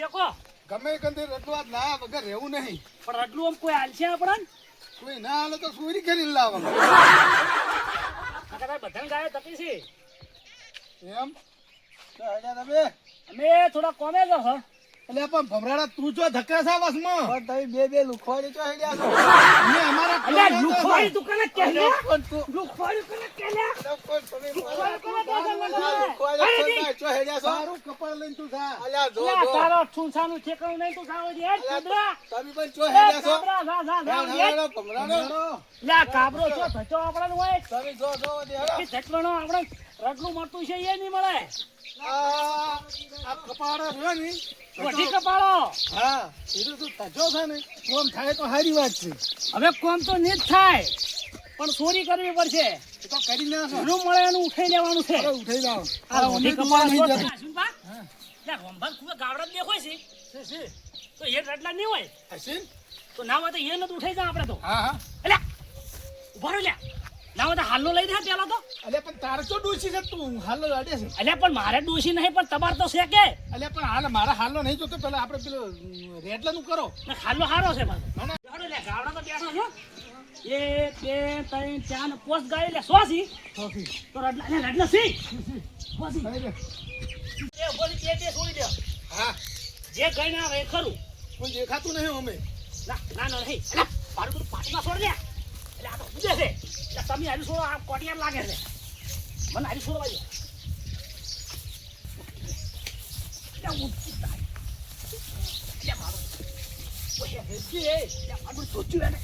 શેકો ગમે કંદે રટવા ના વગર રહેવું નહીં. પણ આટલું આમ કોઈ હાલશે આપણને કોઈ ના હાલે તો ચોરી કરીને લાવવાનું. બધાને ગાય તકી છે એમ તો હેડ્યા તમે અમે થોડા કોમે જ હો એટલે પણ ભમરાડા તું જો ધક્કા છે બસમાં. પણ તમે બે લુખવાડી ચો હેડ્યા છો. અમે અમારા અલ્યા લુખવાડી તું કને કે લે પણ તું લુખવાડી કને કે લે પણ તમે લુખવાડી ચો હેડ્યા છો. સારું કપડ લઈને તું જા. અલ્યા જો લે જો તારો ઠૂંસાનું ઠેકાણું નહીં તું સાવો દે કબરા તમે પણ ચો હેડ્યા છો. જા ભમરાડો લે કાબરો છો ધચો આપણને હોય તમે જો જો દે હેડો. કે ઝટવાનો આપણે રગલું મળતું છે એ નહીં મળે આ કપાળો રહ્યો ને વધી કપાળો હા એ તો તજો છે ને કોમ થાય તો સારી વાત છે. હવે કોમ તો નહીં જ થાય પણ ચોરી કરવી પડશે એ તો કરી નાખો. ઘણું મળે એનું ઉઠાઈ લેવાનું છે અરે ઉઠાઈ જાઓ. આ આ વધી ઉઠી કપાળો નહીં છો જતું. આશુનભા લે રંભાન ખૂબ ગાવડા જ દેખોય છે તો એ રડલા નહીં હોય હસીન? તો ના હોય તો એ નથી ઉઠાઈ જા આપણે તો હા હા એટલે ઉભા રહો લે ના હોય તો હાલનો લઈ દે પેલા તો અલે પણ તારે તો ડોસી છે તું હાલો લાડે છે. એટલે પણ મારે ડોશી નહીં પણ તમારે તો છે કે અલે પણ હાલ મારા હાલો નહીં જોતો પેલા આપણે પેલો રેડલાનું કરો. ને હાલનો હારો છે મારો ના, ના. બેઠો લે ગાવડા તો બેઠો છો 1 2 3 4 ને 5 ગાય લે 100 સી સોફી. તો રડલા લે રડલા સી પછી ખાઈ લે. એ બોલી તે છોડી દે હા જે ગઈ ના આવે એ ખરું કોઈ દેખાતું નહીં અમે. ના ના ના નહીં એટલે મારું બધું પાટીમાં છોડી દે એટલે આ તો ઉડે છે એટલે તમે હારી છોડો આ કોટિયાર લાગે છે મને હારી છોડવા દે એટલે ઉડતી તારી એટલે મારું ઓય હેજી એ એટલે મારું સોચ્યું એને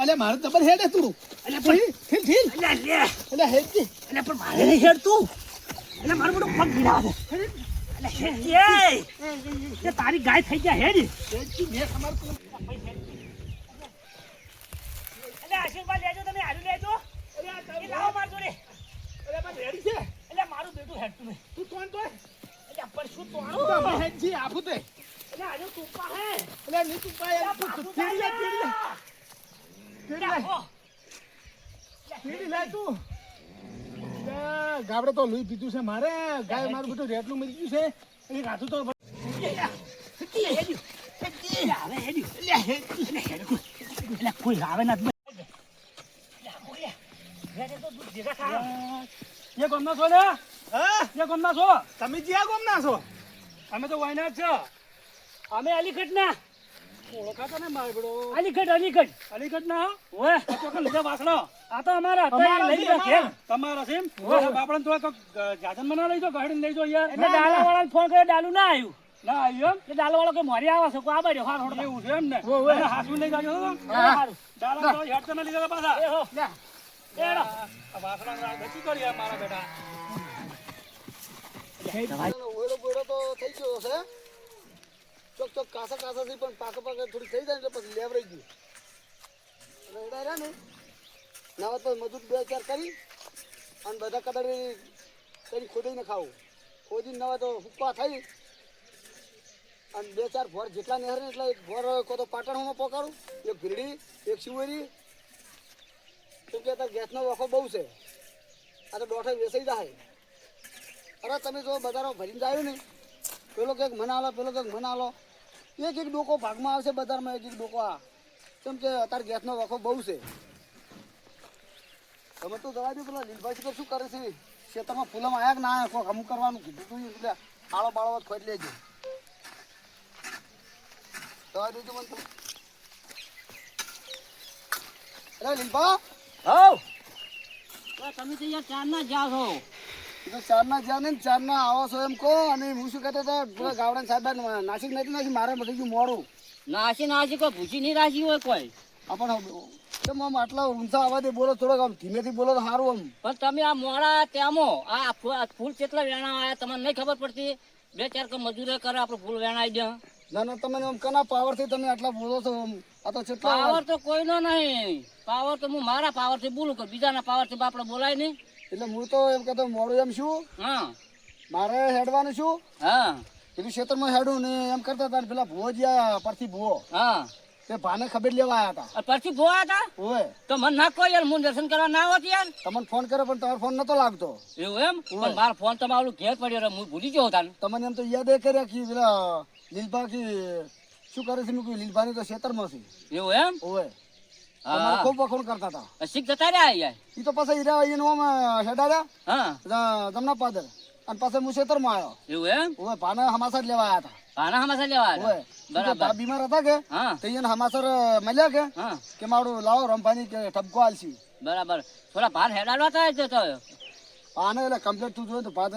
અલે મારે તબર હેડે તું. એટલે પણ ઠીલ ઠીલ. એટલે લે અલે હેડ જી. એટલે પણ મારે નહીં હેડ તું એટલે મારું બધું પગ ભીડાવે એટલે હેડ એ તારી ગાય થઈ ગયા હેડ હેડ જી મેં તમારું પેલું એટલે આશીર્વાદ લેજો તમે હારું લેજો એ લાવો માર જોડે અલે પણ રેડી છે. એટલે મારું બેટું હેડતું નહીં તું તોણ તોય. એટલે પણ શું તું તોડું હેડ જી આપું તે. એટલે આજે તું પા હે અલે ની તું પાય તું તેડી લે તેડી લે. તેડી લે. તેડી લે તું. ગાબડે તો લોહી પીધું છે મારે. ગાય મારું બધું રેટલું મરી ગયું છે. એ ગાતું તો કોઈ આવે નથી એ ગમના છો ને હા એ ગમના છો તમે જ્યાં ગોમ ના છો. અમે તો વાયનાડ છો અમે અલીગઢ ના ઓળખાતો ને મારે બડો. અલીગઢ ના ઓય આ તો લીધા વાસણો આ તો અમારા હતા લઈ ગયા ખેલ તમારો છે એમ? બાપડન તો જાજન મના લઈ જો ગાડી લઈ જો યાર એટલે ડાલા વાળાને ફોન કર્યો ડાલુ ના આવ્યું ના આવ્યું એમ ડાલા વાળો કે મોરી આવે છે કો આ બાજુ હાર હોડ એવું છે એમ ને હાસુ લઈ જાજો હારું ડાલા તો હેડ ના લીધા પાછા એ હો એડો આ વાસણા ગતિ કરી મારા બેટા ઓયલો બોયલો તો થઈ ગયો છે. ચોક ચોક કાસા કાસા થી પણ પાકા પાકા થોડી થઈ જાય એટલે પછી લેવરાઈ ગયું. રેડા રહ્યા ને નાવા તો મજૂર 2-4 કરી અને બધા કદાડી કરી ખોદીને ખાવું. ખોદીને નવા તો હુક્કા થઈ અને 2-4 ભોર જેટલા નહેર ને એટલા એક ભોર કો તો પાટણમાં પોકાડું, એક ભીરડી, એક શિવરી. કેમ કે અત્યારે ગેસનો વખો બહુ છે. આ તો દોઢે વેસાઈ જાય. અરે તમે જો બજારો ભરીને જાય ને પેલો કંઈક મને આલો પેલો કંઈક મને આલો એક એક ડોકો ભાગમાં આવશે બજારમાં એક એક ડોકો. આ કેમ કે અત્યારે ગેસનો વખો બહુ છે. તમે તો દવા દો પેલા લીલભાઈ તો શું કરે છે ખેતરમાં ફૂલમાં આવ્યા કે ના આવ્યા કોઈ અમુક કરવાનું કીધું તું એટલે આળો બાળો ખોઈ લેજો. દવા દેજો મને તું. અરે લીલભા હો તમે તો યાર ચાર ના જાવ છો તો ચારના જ્યાં ને ચારના આવો છો એમ કહો. અને હું શું કહેતો હતો પેલા ગાવડા સાહેબ નાસિક નથી મારે બધું ગયું મોડું. નાસી કોઈ ભૂસી નહીં રાજી હોય કોઈ પણ કેમ આમ આટલા ઊંચા અવાજે બોલો થોડોક આમ ધીમેથી બોલો તો સારું આમ. પણ તમે આ મોડા ત્યાંમો આ ફૂલ કેટલા વેણા આવ્યા તમને નહીં ખબર પડતી 2-4 કમ મજૂરે કરે આપણે ફૂલ વેણાઈ દે ના ના તમે આમ કના પાવરથી તમે આટલા બોલો છો આમ. આ તો કેટલા પાવર તો કોઈનો નહીં પાવર તો હું મારા પાવરથી બોલું કે બીજાના પાવરથી આપણે બોલાય નહીં એટલે હું તો એમ કહેતો મોડું એમ શું હા મારે હેડવાનું શું હા કીધું ખેતરમાં હેડું ને એમ કરતા હતા ને પેલા ભુવો જ્યાં પરથી ભુવો હા તે ભાને ખબર લેવા આવ્યા હતા. આ પરથી ભોવા હતા ઓય તો મને ના કહો યાર હું દર્શન કરવા ના આવત યાર તમને ફોન કર્યો પણ તમારો ફોન નતો લાગતો. એવું એમ પણ મારો ફોન તમારું ઘેર પડ્યો રે હું ભૂલી ગયો હતા તમને એમ તો યાદ એ કર્યા કે પેલા લીલભા કે શું કરે છે મેં કહ્યું લીલભાની તો ખેતરમાં છે. એવું એમ ઓય હા તમારે ખૂબ વખોણ કરતા હતા. શીખ જતા રહ્યા યાર એ તો પછી હીરા એનું આમ હેડાડ્યા હા જમના પાદર અને પાછળ હું ખેતરમાં આવ્યો. એવું એમ ઓય ભાને હમાસર લેવા આવ્યા હતા. પાના હમાસા લેવા ઓય આવ્યા. બરાબર બા બીમાર હતા કે હા તો એને હમાસર મળ્યા કે હા કે મારું લાવો રમભાની કે ઠપકો આલસી. બરાબર થોડા ભાર હેડાડવા હતા જ તો આને એટલે કમ્પ્લીટ તું જોયું તો ભાત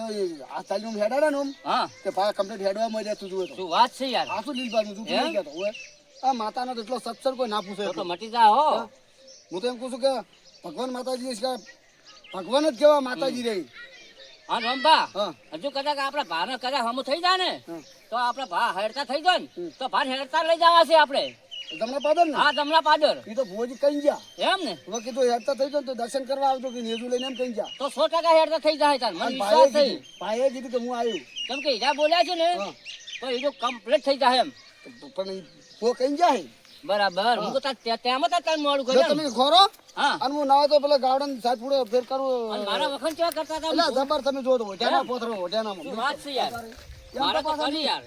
આ તાલી હેડાડે ને આમ હા કે ભાઈ કમ્પ્લીટ હેડવા મળ્યા તું જોયું તો શું વાત છે યાર આ શું લીલભાનું તું જોઈ ગયા તો ઓય આ માતાનો તો એટલો સત્સર કોઈ ના પૂછે તો એટલો. મટી જા હો હું તો એમ કહું છું કે ભગવાન માતાજી છે કે ભગવાન જ કેવા માતાજી રહી. હા રંભા હા હજુ કદાચ આપડા ભાર કદાચ હમું થઈ જાય ને હા. તો આપડે ભા હેડતા થઈ જાય ને તો ભાર હેડતા લઈ જવા છે આપડે જમણા પાદર ને હા જમણા પાદર એ તો ભુવોજી કઈ ગયા એમ ને હવે કીધું હેડતા થઈ જાય ને તો દર્શન કરવા આવજો કે નેજુ લઈને એમ કઈ ગયા. તો 100% હેડતા થઈ જાય તાર મને અને વિશ્વાસ થઈ ભાઈએ કીધું કે હું આવ્યું. કેમ કે હીરા બોલ્યા છે ને હા. તો એ જો કમ્પ્લીટ થઈ જાય એમ પણ ભુવો કઈ જાય. બરાબર હું તો ત્યાં તાર મોડું જો કર્યું તમે ખોરો હા અને હું નાવા તો પેલા ગાર્ડન સાત ફૂડે ફેર કરું. અને મારા વખત કેવા કરતા હતા એટલે જબર તમે જો તો ઓઢિયાના પોથરો ઓઢિયાનામાં. શું વાત છે યાર એમ મારા તો તો પાછા કરી યાર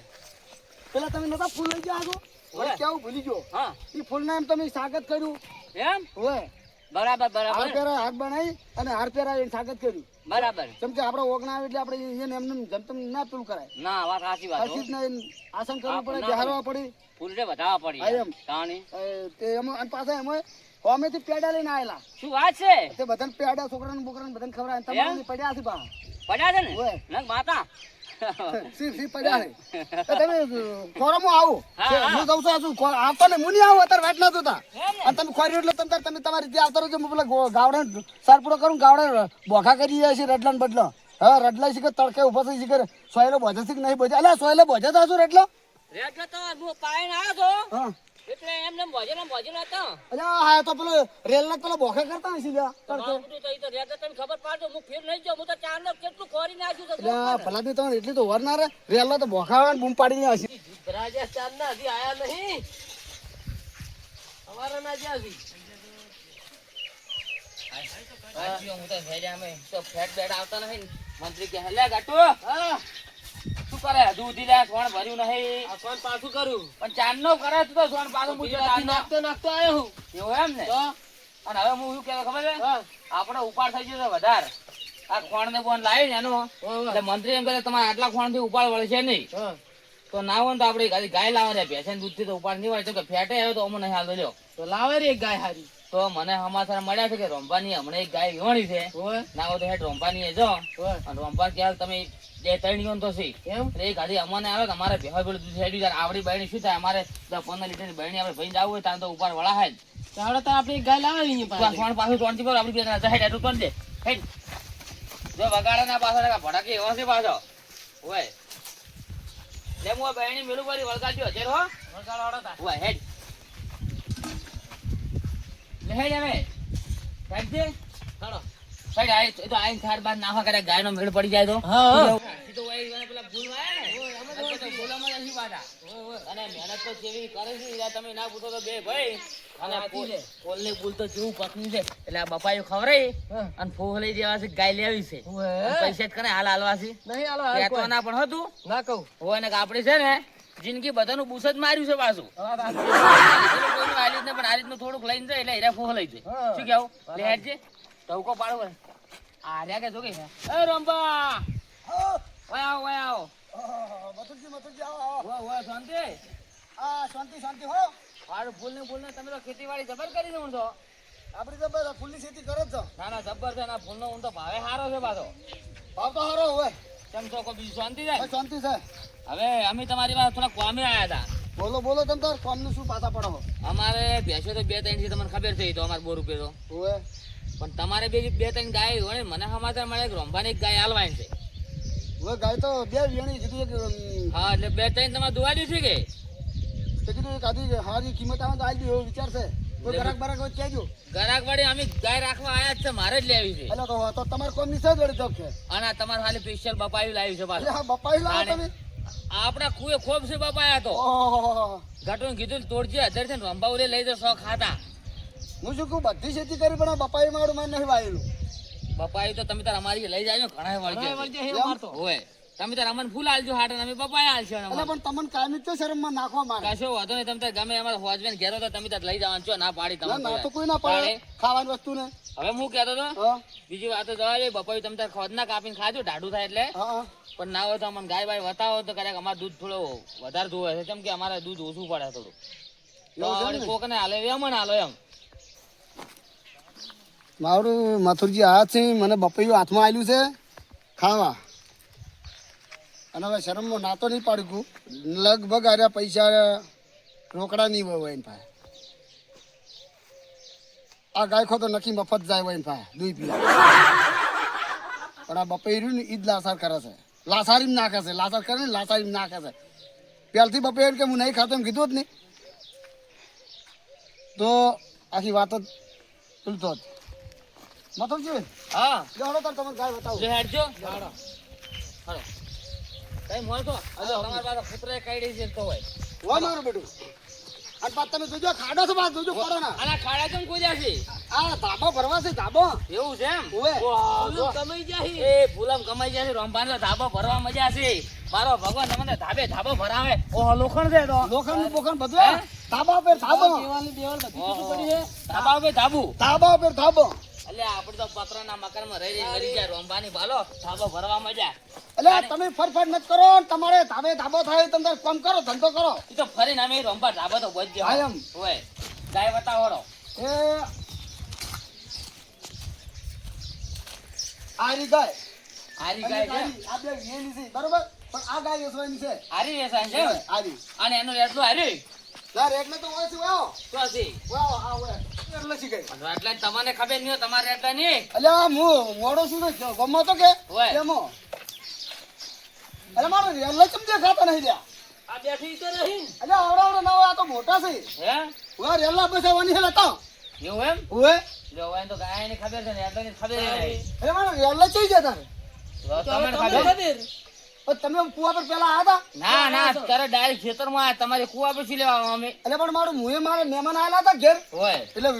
પેલા તમે નતા ફૂલ લઈ ગયા છો ઓય. કેવું ભૂલી ગયો હા એ ફૂલના એમ તમે સ્વાગત કર્યું. એમ હોય બરાબર હાર બરાબર પહેરા હાથ બનાવી અને હાર પહેરા એને સ્વાગત કર્યું. બરાબર કેમ કે આપણે ઓગણા આવે એટલે આપણે એને એમને જમતમ ના પેલું કરાય. ના વાત સાચી વાત હો. હરખી જ એને આસન કરવું હા, પડે ના બેહારવા પડી. ફૂલડે વધારવા પડી હા, યાર. એમ. તાણી તે એમાં અને પાછા એમાં હોમેથી પેડા લઈને આવેલા શું વાત છે તે બધાને પેડા છોકરાને બોકરાને બધાને ખવડાવે અને તમારે પડ્યા છે બા પડ્યા છે ને ઓય. નંગ માતા સી પડ્યા છે તો તમે ખોરામાં આવો હા, હા. હું કહું છું આ શું આવતો ને હું નહીં આવું અત્યારે વાટ ના જોતા એમ ને? અને તમે ખોરી એટલે તમે તમારી રીતે આવતા રહેજો. હું પેલા ગાવડે સારપુરો કરું ગાવડે બોખા કરી જાય છે રડલા ને બદલો હવે રડલા છે કે તડકે ઉભા થઈ છે કે સોયલો બોજે છે કે નહીં બોજે અલા સોયલો બોજે તો હશું રડલો રેડ તો હું પાઈને આવ્યો તો હા એટલે એમને ભોજન હતો અલ્યા હા તો પેલો રેલ ના પેલા બોખા કરતા હશે લ્યા તડકે. બધું તો ઈ તો રેડ તને ખબર પાડજો હું ફેર નહીં જાઉં હું તો ચાર કેટલું ખોરી નાખ્યું તો અલ્યા ભલાથી તમારે એટલી તો વર ના રે રેલ ના તો બોખા આવે ને બૂમ પાડીને હશે. રાજસ્થાન ના હજી આયા નહીં અમારા ના જ્યાં હું તો હેડ્યા અમે તો ફેટ બેડ આવતા નહીં ને. મંત્રી કે હેલે ગાટુ શું કરે હજુ ઉધી લે સોણ ભર્યું નહીં આ સોણ પાછું કરું પણ ચાંદ નો કરે તો સોણ પાછું પૂછ્યો નાખતો આવ્યો હું એવું એમ ને અને હવે હું શું કહેવાય ખબર છે આપણે ઉપાડ થઈ ગયો છે વધારે આ ખોણ ને બોન લાવી ને એનો એટલે મંત્રી એમ કહે તમારે આટલા ખોણ થી ઉપાડ વળશે નહીં તો ના હોય ને તો આપણે ગાય લાવવા દે ભેંસે દૂધ થી તો ઉપાડ નહીં વળે તો કે ફેટે આવે તો અમને નહીં હાલ લ્યો તો લાવે રે એક ગાય હારી તો મને સમાચાર મળ્યા છે કે રોંભાની હમણાં એક ગાય વિવાણી છે ના હોય તો હેઠ રોંભાની જો અને રોંભા ક્યારે તમે બે ત્રણ તો છે એમ એ ગાડી અમને આવે કે અમારે ભેવા પેલું દૂધ હેડ્યું ત્યારે આવડી બહેણી શું થાય અમારે 15 લીટરની બહેણી આપણે ભાઈ જવું હોય ત્યાં તો ઉપર વળા હાલ ચાલો તો આપણે ગાય લાવે પાછું ટોણથી પર આપણી બે હેડ હેઠું ટોણ દે હેડ જો વગાડે ના પાછો ભડાકી એવો છે પાછો હોય લે હું બહેણી મેલું કરી વળગાડ્યો છે હો વળગાડો હોય હેડ લે હેડ હવે હેડ દે ચાલો સાઈડ આય તો આઈ થાર બાદ નાખા કરે ગાયનો મેળ પડી જાય તો હા તો ઓય પેલા ભૂલ વાયા ને અમે તો ભૂલામાં નથી બાટા અને મહેનત તો જેવી કરે છે ઈલા તમે ના પૂછો તો બે ભાઈ અને કોલને ભૂલ તો જેવું પકની છે એટલે આ બપાયો ખવરાઈ અને ફોહ લઈ દેવા છે ગાય લેવી છે પૈસા જ કરે હાલ હાલવા છે નહીં હાલો તો ના પણ હતું ના કહું હોય ને કે આપણે છે ને જિંદગી બધાનું બુસ જ માર્યું છે પાછું કોઈનું આ રીતને પણ આ રીતનું થોડુંક લઈને જાય એટલે હીરા ફોહ લઈ જાય શું કેવું લે હેડ છે ટવકો પાડો આર્યા કે જો કે એ રંબા ઓય આવો મથુરજી આવો ઓ શાંતિ આ શાંતિ હો મારું ફૂલ ને તમે તો ખેતીવાડી જબર કરી દઉં તો આપડી તો બધા ફૂલની ખેતી કરે જ છો. ના જબર છે ના ફૂલનો ઊંધો ભાવે સારો છે પાછો ભાવ તો સારો હોય કેમ તો કોઈ બીજું શાંતિ જાય શાંતિ છે. હવે અમે તમારી પાસે થોડા કોમે આવ્યા હતા બોલો તમે તાર કોમનું શું પાછા પડો અમારે ભેંસો તો 2-3 છે તમને ખબર છે એ તો અમારે 2 રૂપિયા તો હોય પણ તમારે બે 2-3 ગાય હોય ને મને સમાચાર મળે કે રંભાની એક ગાય હાલવાની છે હવે ગાય તો બે વીણી કીધું એક હા એટલે 2-3 તમારે દુવાડી છે કે તે કીધું એક આધી હારી કિંમત આવે તો આવી એવો વિચાર છે કોઈ ગરાક બરાક હોય કહેજો. ગરાક વાળી અમે ગાય રાખવા આયા જ છે મારે જ લેવી છે એટલે તો તમારે કોમની છે જ વળી તક છે અને આ તમારે ખાલી સ્પેશિયલ બપાયું લાવ્યું છે પાછું એટલે હા બપાઈ લાવો તમે આપડા કુએ ખોબ છે બાપા આયા તો ઓહો ઘાટું કીધું તોડજે અધર છે ને રંભાઉલે લઈ જશો ખાતા હું શું કહું બધી ખેતી કરી પણ આ બપાઈ મારું મને નહીં વાયેલું બપાઈ તો તમે તાર અમારી લઈ જાજો ઘણા વળજે એમ? હોય તમે તાર અમને ફૂલ આલજો હાટ અમે બપાઈ આલશો એટલે પણ તમને કાયમી તો શરમમાં નાખવા માંગે કશો વાંધો નહીં તમે તાર ગમે અમારે હોજવેન ઘેરો તો તમે તાર લઈ જવાનું છો ના પાડી ના તમે ના તો કોઈ ના પડે ખાવાની વસ્તુ ને હવે હું કહેતો તો હા બીજી વાત તો જવા દે બપાઈ તમે તાર ખોદ ના કાપીને ખાજો ઢાઢું થાય એટલે હા પણ ના હોય તો અમને ગાય બાય વતાવો તો કદાચ અમારે દૂધ થોડો વધારે જોવે છે કેમ કે અમારે દૂધ ઓછું પડે થોડું તો એવું છે વળી ને? કોકને હાલે એમ ને હાલો એમ મારું મથુરજી આ છે મને બપૈયું હાથમાં આવેલું છે ખાવા અને હવે શરમમાં નાતો નહીં પાડ્યું લગભગ આર્યા પૈસા રોકડા નહીં હોય એની પાસે આ ગાય ખો તો નક્કી મફત જાય હોય એની પાસે દૂધ પીવા પણ આ બપૈયું ને ઈ જ લાસાર કરે છે લાસારીમ નાખે છે લાસાર કરે ને લાસારીમ નાખે છે પહેલથી બપૈયું કે હું નહીં ખાતો એમ કીધું જ નહીં તો આખી વાત જ ઉલટો જ મથુરજી હા લેવડો તાર તમે ગાય બતાવો જો હેડજો હાલો કઈ મોર તો તમારા પાસે પુત્ર કાઢી છે તો હોય હો મારું બેટું અને પાછ તમે જોજો ખાડો છો પાછ જોજો પડો ના આના ખાડા કેમ કોઈ જાશે આ ધાબો ભરવા છે ધાબો એવું છે એમ ઓવે. ફૂલમ કમાઈ જાહી એ ફૂલમ કમાઈ જાહી રંભાન ધાબો ભરવા મજા છે મારો ભગવાન તમને ધાબો ભરાવે ઓહો લોખંડ છે તો લોખંડ બોખંડ બધું હે? ધાબા પર ધાબો ધાબા ઉપર ધાબુ ધાબા પર ધાબો એટલે આપણે તો પતરાના મકાનમાં રહી રહી મરી જાય રોંબાની ભાલો ધાબો ભરવા મજા એટલે તમે ફરફર મત કરો ને તમારે ધાબે ધાબો થાય તમે તાર કામ કરો ધંધો કરો ઈ તો ફરીને અમે રોંબા ધાબો તો બોજ હા એમ. હોય ગાય બતાવડો એ આરી ગાય હારી અને ગાય છે ગાય, આ બે વેલી છે બરોબર પણ આ ગાય વેચવાની છે હારી વેસાય છે આરી અને એનું એટલું હારી ના રેટલે તો હોય છે વાવ તો છે વાવ આ હોય એટલે શી ગઈ એટલે તમને ખબર નહીં હોય તમારે એટલે નહીં એટલે આ હું મોડો છું ને ગમો તો કે હોય. કેમો એટલે મારો રેલે ચમ દેખાતા નહીં લ્યા આ બેઠી તો નહીં એટલે આવડા ના હોય આ તો મોટા છે હે ઓય રેલા બેસવાની હેલા તો એવું એમ ઓય જો હોય તો ગાય ની ખબર છે ને એટલે ની ખબર નહીં એટલે મારો રેલા ચઈ જતા તો તમને ખબર પણ તમે કુવા પર પેલા આયા હતા ના ના તારે ડાયરેક્ટ ખેતરમાં આયા તમારે કુવા પછી લેવા અમે એટલે પણ મારું મુએ મારે મહેમાન આયેલા હતા ઘેર હોય એટલે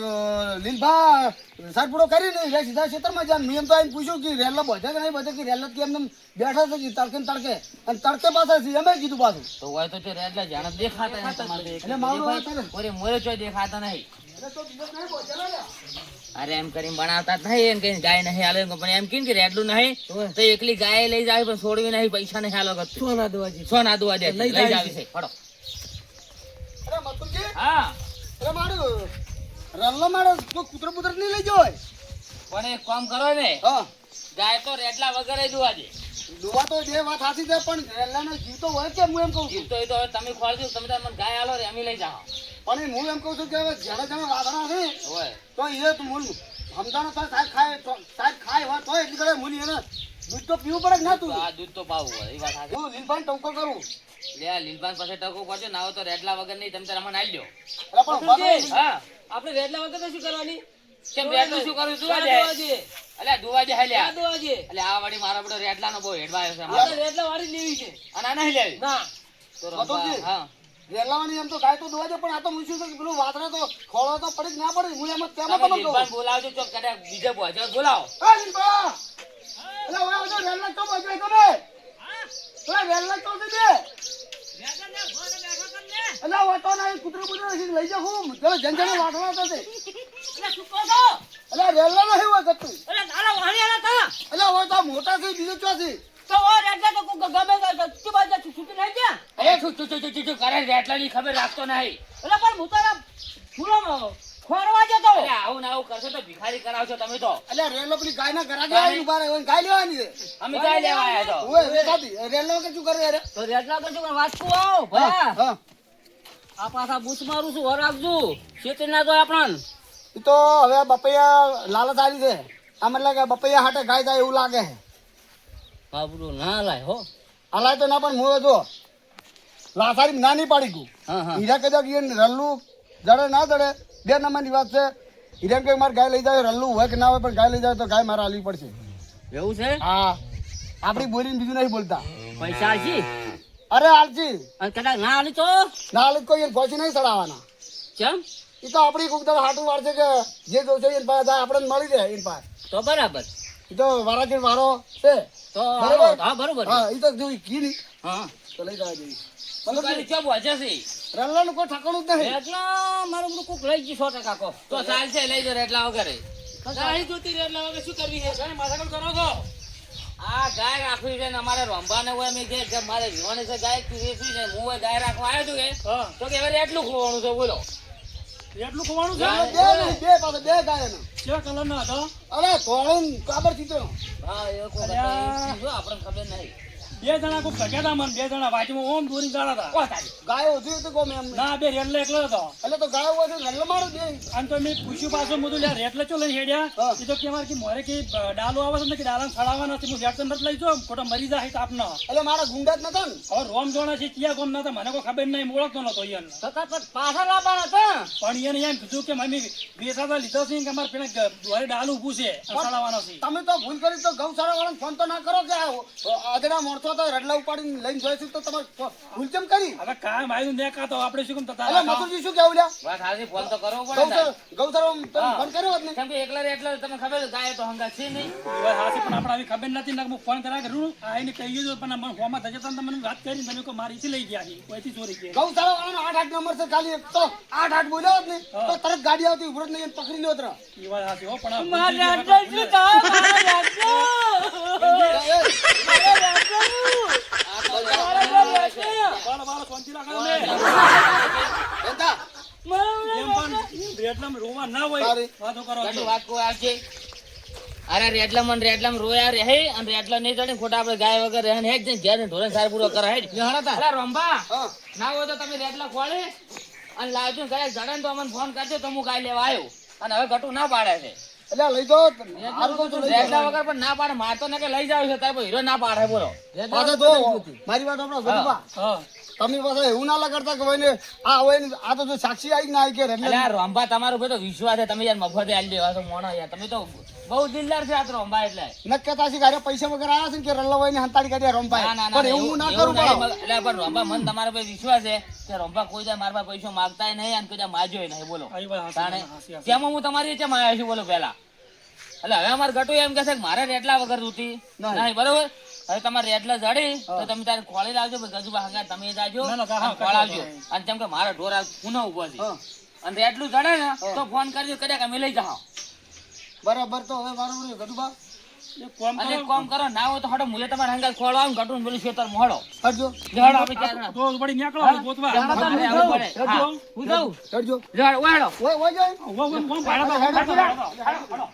લીલભા સારપુડો કરીને એટલે સીધા ખેતરમાં જાય મેં એમ તો આઈને પૂછ્યું કે રેલા બધે કે નહીં બધે કે રેલા કેમ એમ બેઠા છે કે તડકે ને તડકે અને તડકે પાછા છે એમ કીધું પાછું તો હોય તો તે રેડલા જાણે દેખાતા નહીં તમારે એટલે મારું વાત કરે. ઓરે મોરે ચોય દેખાતા નહીં એટલે તો બીજો નહીં પહોંચેલો ને અરે એમ કરીને બનાવતા જ નહીં એમ કઈ ગાય નહીં હાલે પણ એમ કીને કે રેડલું નહીં તો એકલી ગાય લઈ જાય પણ છોડવી નહીં પૈસા નહીં હાલો કરતું સોના દુવા દે લઈ જાવી છે ફડો અરે મથુરજી હા એટલે મારું રલ્લો મારે કોઈ કૂતરો પુત્ર નહીં લઈ જવાય પણ એક કામ કરો ને હા ગાય તો રેડલા વગર દુવા દે દુવા તો બે વાત સાચી છે પણ રેલાનો જીવ તો હોય કે હું એમ કહું છું તો એ તો હવે તમે ખોલજો તમે તાર મને ગાય હાલો રે અમે લઈ જાઓ પણ હું એમ કહું છું કે હવે જેને જેને વાદળા છે હોય તો એ તો મૂલ સમજાણો થાય સાહેબ ખાય હોય તો એટલી કરે મૂલી એને દૂધ તો પીવું પડે કે ના તું આ દૂધ તો પાવું હોય એ વાત સાચી હું લીલભાઈ ટોકો કરું લે આ લીલબાન પાસે ટકો પડશે ના હોય તો રેડલા વગર નહીં તમે તાર અમને આલી લ્યો એટલે પણ વાદળા- હા આપણે રેડલા વગર તો શું કરવાની કેમ રેડલું શું કરું દુવા દે અલ્યા દુવા દે હાલ્યા એટલે આ વાડી મારા બધો રેડલાનો બહુ હેડવા આવ્યો છે અમારે. રેડલા વાળી લેવી છે અને આ નહીં લેવી ના તો રંભા, મધુજી. હા રેલાવાની એમ તો ગાય તો દોવા દે પણ આ તો મૂછ્યું છે કે પેલું વાદળા તો ખોળો તો પડી જ ના પડે હું એમ જ તેમાં તમે તમે કહું લીલબાન બોલાવજો ચોક કદાચ બીજે ભોજન બોલાવો એ લીલબા! એટલે હવે આવજો, રેલા તો બચાય તો ને ઓય રેલા તો દે દે એટલે હવે તો ના કૂતરો કૂતરો લઈ જાઉં હું ચલો જંજણે વાઢવા તો છે એટલે રેલા નહીં હોય કતું એટલે હવે તો આ મોટા છે બીજો ચો છે એ છું છું છું છું છું કરે રેડલાની ખબર રાખતો નહીં અરે આવું ને આવું કરશો તો ભિખારી કરાવશો તમે તો એટલે રેલો પેલી ગાયના ઘરાકે આવીને ઉભા રહે હોય, ગાય લેવાની છે અમે ગાય લેવા આવ્યા તો ઓય વેચાતી રેલો કે શું કરે યાર હા આ પાછા બૂસ મારું છું રાખજો ખેતી ના ગયો આપણને ઈ તો હવે બપૈયા લાલચ આવી છે આમ એટલે કે બપૈયા હાટે ગાય જાય એવું લાગે છે બાબરું ના લાય હો હલાય તો ના પણ હું જો લાસારી નાની પાડી ગયું હા હા હીરા કદાચ ઈ રલ્લું જડે ના જડે બે નંબરની વાત છે હીરા કે મારે ગાય લઈ જાય રલ્લું હોય કે ના હોય પણ ગાય લઈ જાય તો ગાય મારે હાલવી પડશે એવું છે હા આપણી બોલીને બીજું નહીં બોલતા પૈસા છે અરે આલજી અને કદાચ ના આલી તો ના હાલ કોઈ એને પહોંચી નહીં ચડાવવાના ચમ એ તો આપણી કોક દાડો હાટું વાળશે કે જે જોશે એને પાસે આપણને મળી જાય એની પાસે તો બરાબર એ તો વારાથી વારો છે તો બરાબર. હા બરોબર હા એ તો જોઈ કી નહીં હા તો લઈ જવા જોઈએ કાલી ચમ વાજે છે રલ્લાનું કોઈ ઠકાણું જ નહીં એટલા મારું બધું કોક લઈ ગયું 100% કો તો ચાલશે લઈ જો એટલા વગરે ગાય જોતી રહે એટલે હવે શું કરવી છે ઘણી માથાકૂટ કરો છો આ ગાય રાખવી છે ને અમારે રંભાને હોય અમે કે મારે જીવાની છે ગાય વેચવી છે હું હોય ગાય રાખવા આવ્યો છું કે હા તો કે હવે એટલું ખોવાનું છે બોલો એટલું ખોવાનું છે બે નહીં બે પાસે બે ગાયનો કેવા કલર નો હતો અરે ધોળું કાબર ચીતો હા એ કોઈ અલ્યા. જો આપણને ખબર નહીં બે જણા કોઈ સગ્યા હતા મને બે જણા વાંચમાં ઓમ દોરી ગાળા હતા ઓ તારી ગાય ઓછી હતી કોમ એમ ના બે રેડલે એકલો હતો એટલે તો ગાય હોય રલ્લો મારો બે અને તો મેં પૂછ્યું પાછું બધું લ્યા રેટલે ચો લઈને હેડ્યા હા. એ તો કે મારે કે મોરે કે ડાલો આવે છે ને કે ડાલાને સડાવવાનો છે હું વેટન નથી લઈ જાઉં ખોટા મરી જાય તાપનો એટલે મારા ગુંડા જ નતા ને હવે રોમ જોણા છે ક્યાં કોમ નતા મને કોઈ ખબર નહીં ઓળખતો નતો ઈયન પાછા લાવવાના હતા પણ ઈયન એમ કીધું કે મમ્મી વેસાતા લીધો છે કે અમારે પેલા દ્વારે ડાલ ઊભું છે અને સડાવવાનો છે તમે તો ભૂલ કરી તો ગૌશાળા વાળાને ફોન તો ના કરો કે અધડા મોરતો તો રડલા ઉપાડીને લઈને જોઈશું તો તમે ભૂલ કેમ કરી હવે કામ આવ્યું ને કાં તો આપણે શું કેમ એટલે મથુરજી શું કેવું લ્યા વાત હાજી ફોન તો કરવો પડે ને. ગૌશાળા તમે ફોન કર્યો હોત ને કેમ કે એકલા ને એકલા તમને ખબર છે ગાય તો હંગા છે નહીં પણ આપણે આવી ખબર નથી ને હું ફોન કરા કરું આઈને કહી દીધું પણ મને ફોનમાં થશે તો મને વાત કરી તમે કહો મારીથી લઈ ગયા છે કોઈથી ચોરી છે ગૌશાળા વાળાનો 8 નંબર છે ખાલી એક તો 8 બોલ્યો હોત ને તો તરત ગાડી આવતી ઉભરો જ નહીં પકડી લ્યો તરા એ વાત સાચી હો પણ શાંતિ રાખો ને. એમ પણ રેટલામાં રોવા ના હોય સારી. વાતો કરો છો. કેટલી વાત કોઈ આવશે અરે રેટલામાં રોયા રે હે અને રેટલા નહીં ચડે ને ખોટા આપણે ગાય વગર રહે ને હેડ જઈને ઘેર ને ઢોરણ સાર પૂરો કરે હેડ અલા રંભા હા ના હોય તો તમે રેટલા ખોળે અને લાવજો ને કદાચ જડે ને તો અમને ફોન કરજો તો હું ગાય લેવા આવ્યો અને હવે ઘટું ના પાડે છે એટલે લઈ જાઓ હારું કહું છું લઈ રેટલા જાઓ વગર પણ ના પાડે મારતો ને કે લઈ જાવ છે તારે હીરો ના પાડે બોલો પાછા જો મારી વાત આપણો ગઢુભા હા તમે પાછા એવું ના લગાડતા કે ભાઈને આ હોય ને આ તો જો સાક્ષી આવી ને આવી કે એટલે એટલે આ રંભા તમારો ભાઈ તો વિશ્વાસ છે તમે યાર મફતે આલી દેવા છો મોણો યાર તમે તો બહુ દિલદાર છે આ તો રંભા એટલે નક્કતા છે ઘરે પૈસા વગર આવ્યા છે ને કે રલ્લા હોય ને હંતાડી કરી રંપાય પણ એવું હું ના કરું પડો એટલે પણ રંભા મન તમારો ભાઈ વિશ્વાસ છે કે રંભા કોઈ દા મારા પૈસો માંગતાય નહીં અને કોઈ દા માજ્યોય નહીં બોલો આવી વાત તાણે હાસી હાસી. તેમાં હું તમારી ચેમ આવ્યો છું બોલો પહેલા એટલે હવે અમારે ગટુ એમ કે છે કે મારે રેટલા વગર રૂતી નહીં. નહીં બરોબર હવે તમારે રેટલા જડી તો તમે તારે ખોળી લાવજો પછી ગજુબા હંગા તમે જાજો ના, ના, હા, અને ખોળાવજો હા. અને જેમ કે મારા ઢોરા પુનઃ ઉભો છે હા અને રેટલું જડે ને તો ફોન કરજો કદાચ અમે લઈ જાઓ બરાબર તો હવે બરાબર ગઢુભા એક કામ અને કરો. એક કામ કરો ના હોય તો હડો મુલે તમારે હંગા ખોળવા ગટુ બોલું ખેતર મોહડો હટજો જડ આપણે ચાર તો વળી નીકળો આપણે ગોતવા. અરે આવું પડે. હા, હું જાઉં હટજો જડ ઓહેડો ઓય ઓય જાય ઉભો, ઉભો, ઉભો, ભાડા તો, ભાડા તો, ભાડા તો.